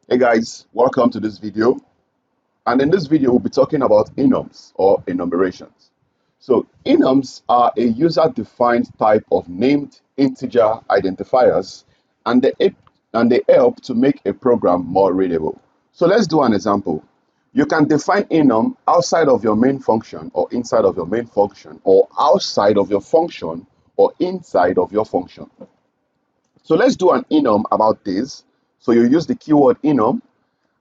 Hey guys, welcome to this video. And in this video, we'll be talking about enums or enumerations. So enums are a user-defined type of named integer identifiers, and they help to make a program more readable. So let's do an example. You can define enum outside of your main function or inside of your main function, or outside of your function or inside of your function. So let's do an enum about days. So you use the keyword enum,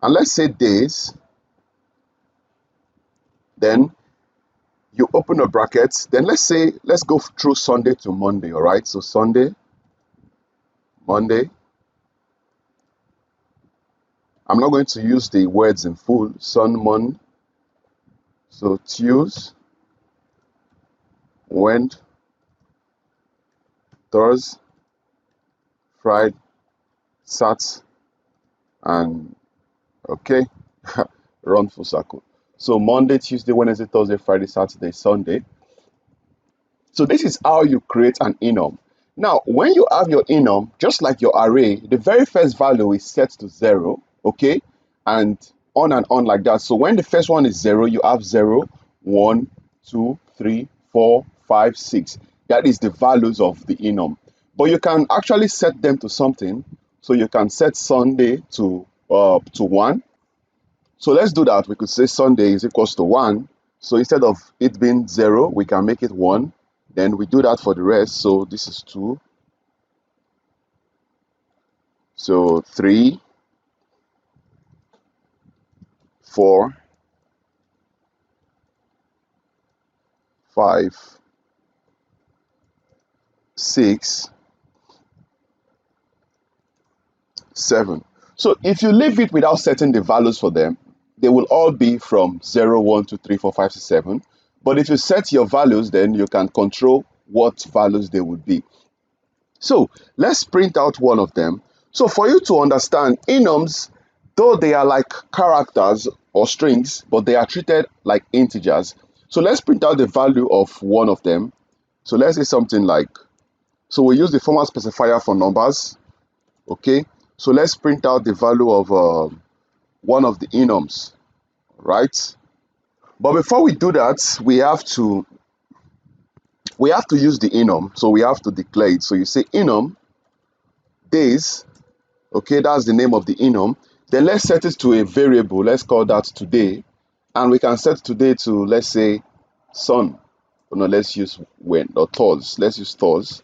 and let's say days, then you open a bracket, then let's go through Sunday to Monday. All right, so Sunday, Monday. I'm not going to use the words in full. Sun, Mon. So Tuesday, Wed, Thursday, Friday, Sat, and okay, run full circle. So Monday, Tuesday, Wednesday, Thursday, Friday, Saturday, Sunday. So this is how you create an enum. Now, when you have your enum, just like your array, the very first value is set to 0, okay? And on like that. So when the first one is 0, you have 0, 1, 2, 3, 4, 5, 6. That is the values of the enum. But you can actually set them to something. So you can set Sunday to 1. So let's do that. We could say Sunday is equals to 1. So instead of it being 0, we can make it 1. Then we do that for the rest. So this is 2. So 3, 4, 5, 6, 7. So if you leave it without setting the values for them, they will all be from 0, 1, 2, 3, 4, 5, 6, 7. But if you set your values, then you can control what values they would be. So let's print out one of them. So for you to understand, enums, though they are like characters or strings, but they are treated like integers. So let's print out the value of one of them. So let's say something like, so we use the format specifier for numbers. Okay, so let's print out the value of one of the enums, right? But before we do that, we have to use the enum. So we have to declare it. So you say enum days. Okay, that's the name of the enum. Then let's set it to a variable. Let's call that today. And we can set today to, let's say, sun. No, let's use when or Thursday. Let's use Thursday.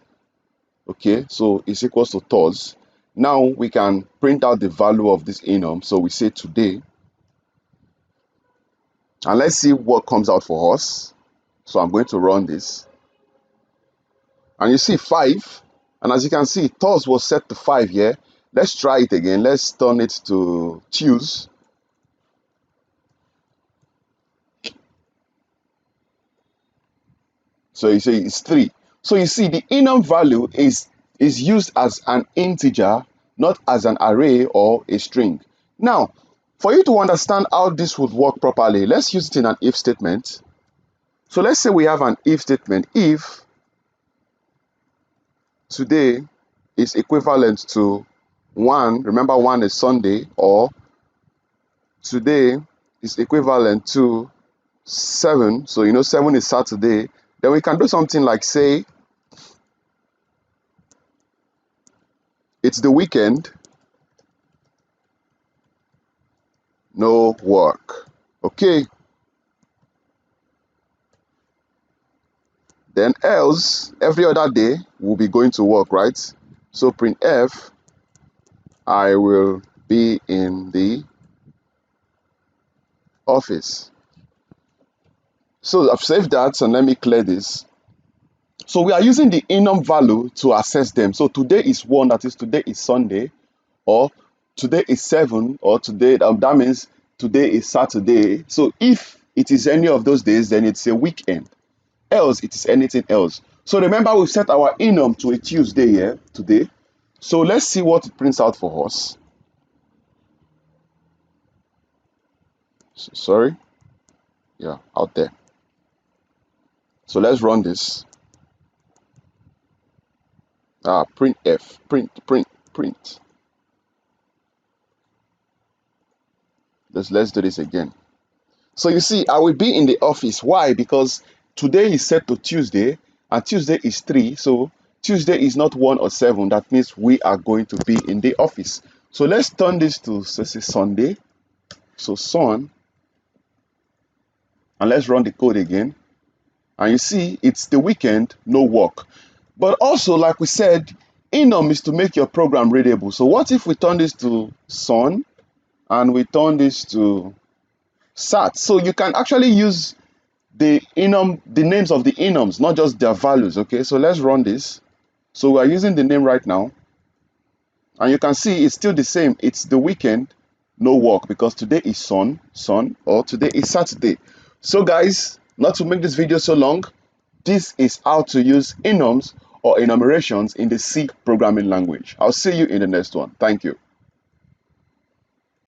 Okay, so it's equals to Thursday. Now we can print out the value of this enum. So we say today. And let's see what comes out for us. So I'm going to run this. And you see 5. And as you can see, Thursday was set to 5 here. Let's try it again. Let's turn it to Tuesday. So you say it's 3. So you see the enum value is used as an integer, not as an array or a string. Now, for you to understand how this would work properly, let's use it in an if statement. So let's say we have an if statement. If today is equivalent to 1, remember 1 is Sunday, or today is equivalent to 7, so you know 7 is Saturday, then we can do something like say it's the weekend, no work. Okay, then else every other day we'll be going to work, right? So printf, I will be in the office. So I've saved that, and let me clear this. So we are using the enum value to access them. So today is 1, that is today is Sunday, or today is 7, or today, that means today is Saturday. So if it is any of those days, then it's a weekend. Else it is anything else. So remember, we set our enum to a Tuesday here today. So let's see what it prints out for us. So, sorry, yeah, out there. So let's run this. Print f, print. Let's do this again. So you see, I will be in the office. Why? Because today is set to Tuesday, and Tuesday is 3. So Tuesday is not 1 or 7. That means we are going to be in the office. So let's turn this to say Sunday. So sun, and let's run the code again. And you see, it's the weekend, no work. But also, like we said, enum is to make your program readable. So what if we turn this to sun and we turn this to sat? So you can actually use the names of the enums, not just their values. Okay, so let's run this. So we are using the name right now, and you can see it's still the same. It's the weekend, no work, because today is sun, or today is Saturday. So guys, not to make this video so long, this is how to use enums or enumerations in the C programming language. I'll see you in the next one. Thank you.